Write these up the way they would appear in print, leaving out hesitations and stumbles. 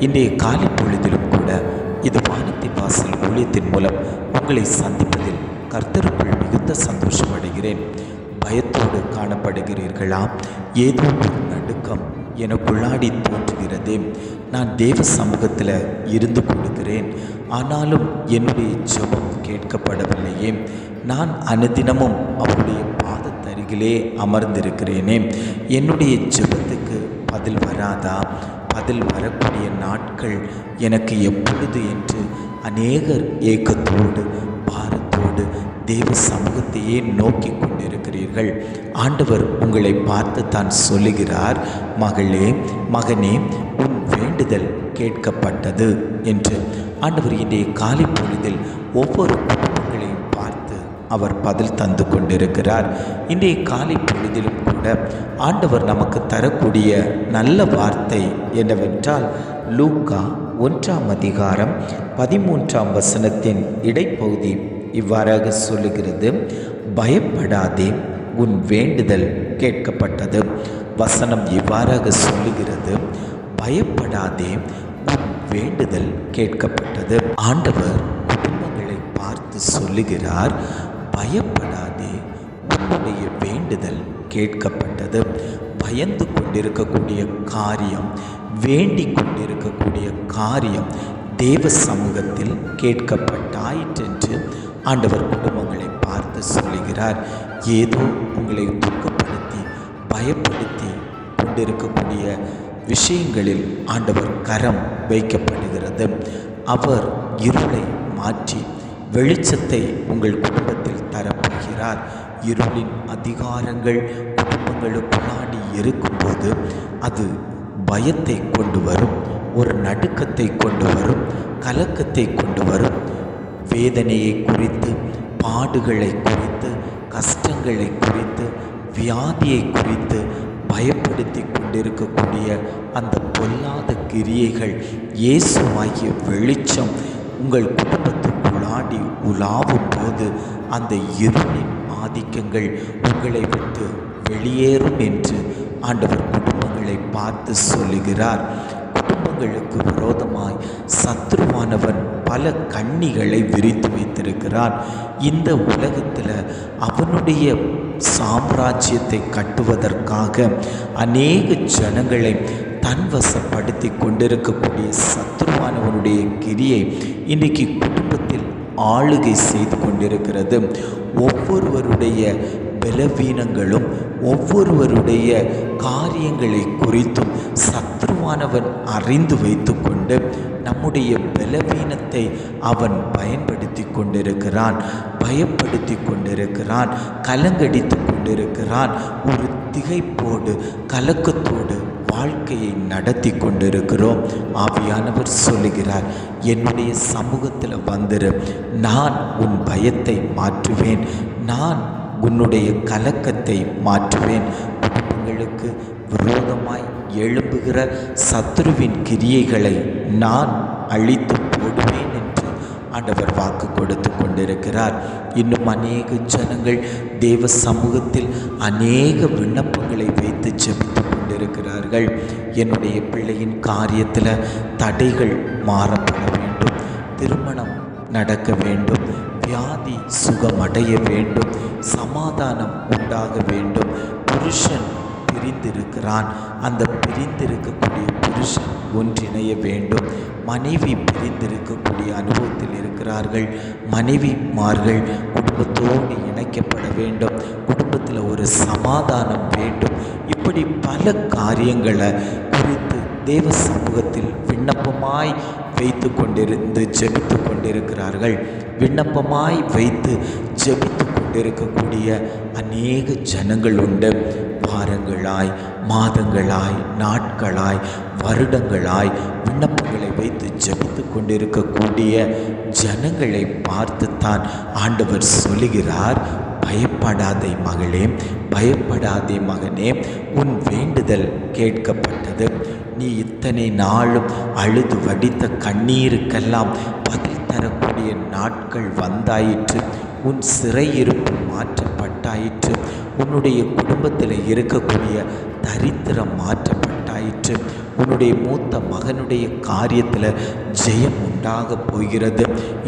இன்றைய காலை பொழுதிலும் கூட இது வானத்தின் வாசல் ஊழியத்தின் மூலம் உங்களை சந்திப்பதில் கர்த்தருக்குள் மிகுந்த சந்தோஷம் அடைகிறேன். பயத்தோடு காணப்படுகிறீர்களா? ஏதோ ஒரு நடுக்கம் எனக்குள்ளாடி தோன்றுகிறது. நான் தேவ சமூகத்தில் இருந்து கொடுக்கிறேன், ஆனாலும் என்னுடைய ஜெபம் கேட்கப்படவில்லையே. நான் அனுதினமும் அவருடைய பாதத்தருகிலே அமர்ந்திருக்கிறேனே, என்னுடைய ஜெபத்துக்கு பதில் வராதா? பதில் வரக்கூடிய நாட்கள் எனக்கு எப்பொழுது என்று அநேகர் ஏக்கத்தோடு பாரத்தோடு தேவ சமூகத்தையே நோக்கி கொண்டிருக்கிறீர்கள். ஆண்டவர் உங்களை பார்த்து தான் சொல்லுகிறார், மகளே மகனே, உன் வேண்டுதல் கேட்கப்பட்டது என்று. ஆண்டவர் இன்றைய காலை பொழுதில் ஒவ்வொரு குடும்பங்களையும் பார்த்து அவர் பதில் தந்து கொண்டிருக்கிறார். இன்றைய காலை பொழுதிலும் கூட ஆண்டவர் நமக்கு தரக்கூடிய நல்ல வார்த்தை என்னவென்றால், லூக்கா 1:13 இடைப்பகுதி இவ்வாறாக சொல்லுகிறது, பயப்படாதே, உன் வேண்டுதல் கேட்கப்பட்டது. வசனம் இவ்வாறாக சொல்லுகிறது, பயப்படாதே, உன் வேண்டுதல் கேட்கப்பட்டது. ஆண்டவர் குடும்பங்களை பார்த்து சொல்லுகிறார், பயப்படாதே, உன்னுடைய வேண்டுதல் கேட்கப்பட்டது. பயந்து கொண்டிருக்கக்கூடிய காரியம், வேண்டிக் கொண்டிருக்கக்கூடிய காரியம் தேவ சமூகத்தில் கேட்கப்பட்டாயிற்றென்று ஆண்டவர் குடும்பங்களை பார்த்து சொல்லுகிறார். ஏதோ உங்களை துக்கப்படுத்தி பயப்படுத்தி கொண்டிருக்கக்கூடிய விஷயங்களில் ஆண்டவர் கரம் வைக்கப்படுகிறது. அவர் இருளை மாற்றி வெளிச்சத்தை உங்கள் குடும்பத்தில் தரப்போகிறார். இருளின் அதிகாரங்கள் குடும்பங்களுக்குள்ளாடி இருக்கும்போது அது பயத்தை கொண்டு வரும், ஒரு நடுக்கத்தை கொண்டு வரும், கலக்கத்தை கொண்டு வரும். வேதனையை குறித்து, பாடுகளை குறித்து, கஷ்டங்களை குறித்து, வியாதியை குறித்து பயப்படுத்தி கொண்டிருக்கக்கூடிய அந்த பொல்லாத கிரியைகள் இயேசுவாகிய வெளிச்சம் உங்கள் குடும்பத்துக்குள்ளாடி உலாவும் போது அந்த இருளின் ஆதிக்கங்கள் உங்களை விட்டு வெளியேறும் என்று ஆண்டவர் குடும்பங்களை பார்த்து சொல்லுகிறார். குடும்பங்களுக்கு விரோதமாய் சத்ருவானவன் பல கண்ணிகளை விரித்து வைத்திருக்கிறான். இந்த உலகத்தில் அவனுடைய சாம்ராஜ்யத்தை கட்டுவதற்காக அநேக ஜனங்களை தன்வசப்படுத்தி கொண்டிருக்கக்கூடிய சத்ருவானவனுடைய கிரியை இன்றைக்கு குடும்பத்தில் ஆளுகை செய்து கொண்டிருக்கிறது. ஒவ்வொருவருடைய பலவீனங்களும் ஒவ்வொருவருடைய காரியங்களை குறித்தும் சத்ருவானவன் அறிந்து வைத்து கொண்டு நம்முடைய பலவீனத்தை அவன் பயன்படுத்தி கொண்டிருக்கிறான், பயப்படுத்தி கொண்டிருக்கிறான், கலங்கடித்து கொண்டிருக்கிறான். ஒரு திகைப்போடு கலக்கத்தோடு வாழ்க்கையை நடத்தி கொண்டிருக்கிறோம். ஆவியானவர் சொல்லுகிறார், என்னுடைய சமூகத்தில் வந்துரு, நான் உன் பயத்தை மாற்றுவேன், நான் உன்னுடைய கலக்கத்தை மாற்றுவேன். குடும்பங்களுக்கு விரோதமாய் எழும்புகிற சத்துருவின் கிரியைகளை நான் அழித்து போடுவேன் என்று ஆண்டவர் வாக்கு கொடுத்து கொண்டிருக்கிறார். இன்னும் அநேக ஜனங்கள் தேவ சமூகத்தில் அநேக விண்ணப்பங்களை வைத்து ஜெபித்து கொண்டிருக்கிறார்கள். என்னுடைய பிள்ளையின் காரியத்தில் தடைகள் மாறப்பட வேண்டும், திருமணம் நடக்க வேண்டும், வியாதி சுகமடைய வேண்டும், சமாதானம் உண்டாக வேண்டும். புருஷன் பிரிந்திருக்கிறான், அந்த பிரிந்திருக்கக்கூடிய புருஷன் ஒன்றிணைய வேண்டும். மனைவி பிரிந்திருக்கக்கூடிய அனுபவத்தில் இருக்கிறார்கள், மனைவிமார்கள் குடும்பத்தோடு இணைக்கப்பட வேண்டும், குடும்பத்தில் ஒரு சமாதானம் வேண்டும். இப்படி பல காரியங்களை குறித்து தேவ சமூகத்தில் விண்ணப்பமாய் வைத்து கொண்டிருந்து ஜெபித்து கொண்டிருக்கிறார்கள். விண்ணப்பமாய் வைத்து ஜெபித்து கொண்டிருக்கக்கூடிய அநேக ஜனங்கள் உண்டு. வாரங்களாய், மாதங்களாய், நாட்களாய், வருடங்களாய் விண்ணப்பங்களை வைத்து ஜெபித்து கொண்டிருக்கக்கூடிய ஜனங்களை பார்த்துத்தான் ஆண்டவர் சொல்லுகிறார், பயப்படாதே மகளே, பயப்படாதே மகனே, உன் வேண்டுதல் கேட்கப்பட்டது. நீ இத்தனை நாளும் அழுது வடித்த கண்ணீருக்கெல்லாம் பதில் தரக்கூடிய நாட்கள் வந்தாயிற்று. உன் சிறையிருப்பு மாற்றப்பட்டாயிற்று. உன்னுடைய குடும்பத்தில் இருக்கக்கூடிய தரித்திரம் மாற்றப்பட்டாயிற்று. உன்னுடைய மூத்த மகனுடைய காரியத்தில் ஜெயம் உண்டாக போகிறது.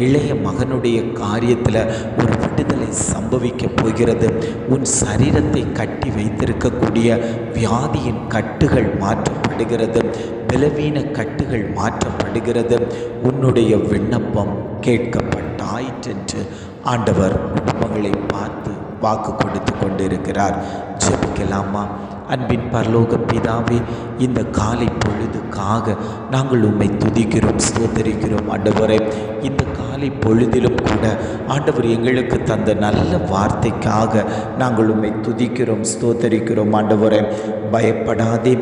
இளைய மகனுடைய காரியத்தில் ஒரு விடுதலை சம்பவிக்க போகிறது. உன் சரீரத்தை கட்டி வைத்திருக்கக்கூடிய வியாதியின் கட்டுகள் மாற்றப்படுகிறது. பலவீன கட்டுகள் மாற்றப்படுகிறது. உன்னுடைய விண்ணப்பம் கேட்கப்பட்டாயிற்றென்று ஆண்டவர் குடும்பங்களை பார்த்து வாக்கு கொடுத்து கொண்டிருக்கிறார். ஜெபிக்கலாமா? அன்பின் பரலோக பிதாவே, இந்த காலை பொழுதுக்காக நாங்கள் உம்மை துதிக்கிறோம், ஸ்தோத்தரிக்கிறோம். ஆண்டவரே, இந்த காலை பொழுதிலும் கூட ஆண்டவர் எங்களுக்கு தந்த நல்ல வார்த்தைக்காக நாங்கள் உம்மை துதிக்கிறோம், ஸ்தோத்தரிக்கிறோம். ஆண்டவரே, பயப்படாதே,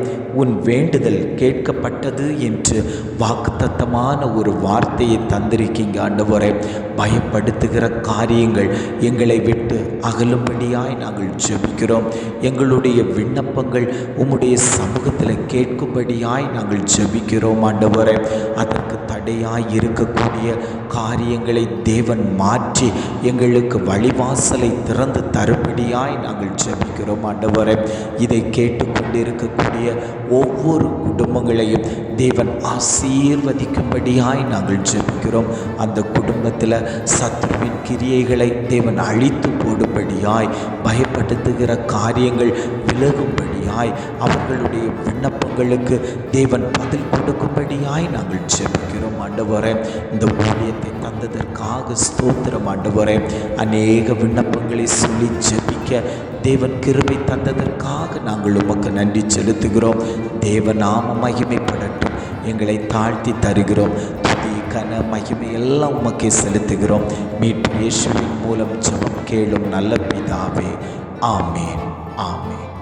உன் வேண்டுதல் கேட்கப்பட்டது என்று வாக்குத்தத்தமான ஒரு வார்த்தையை தந்திருக்கீங்க. ஆண்டவரே, பயப்படுத்துகிற காரியங்கள் எங்களை விட்டு அகலும்படியாய் நாங்கள் ஜெபிக்கிறோம். எங்களுடைய விண்ணப்பங்கள் உம்முடைய சமூகத்தில் கேட்கும்படியாய் நாங்கள் ஜெபிக்கிறோம். ஆண்டவரே, அதற்கு தடையாய் இருக்கக்கூடிய காரியங்களை தேவன் மாற்றி எங்களுக்கு வழிவாசலை திறந்து தரும்படியாய் நாங்கள் ஜெபிக்கிறோம். ஆண்டவரே, இதை கேட்டுக்கொண்டிருக்கக்கூடிய ஒவ்வொரு குடும்பங்களையும் தேவன் ஆசீர்வதிக்கும்படியாய் நாங்கள் ஜெபிக்கிறோம். அந்த குடும்பத்தில் சத்துருவின் கிரியைகளை தேவன் அழித்து போடும்படியாய், பயப்படுத்துகிற காரியங்கள் விலகும்படியாய், அவர்களுடைய விண்ணப்பங்களுக்கு தேவன் பதில் கொடுக்கும்படியாய் நாங்கள் ஜெபிக்கிறோம். ஆண்டவரே, இந்த ஊழியத்தை தந்ததற்காக ஸ்தோத்திரம். ஆண்டவரே, அநேக விண்ணப்பங்களை சொல்லி ஜெபிக்க தேவன் கிருபை தந்ததற்காக நாங்கள் உமக்கு நன்றி செலுத்துகிறோம். தேவநாம மகிமைப்படட்டும். எங்களை தாழ்த்தி தருகிறோம். துதி கன மகிமை எல்லாம் உமக்கே செலுத்துகிறோம். மீட்பு இயேசுவின் மூலம் ஜெபம் கேளும் நல்ல பிதாவே. ஆமேன், ஆமேன்.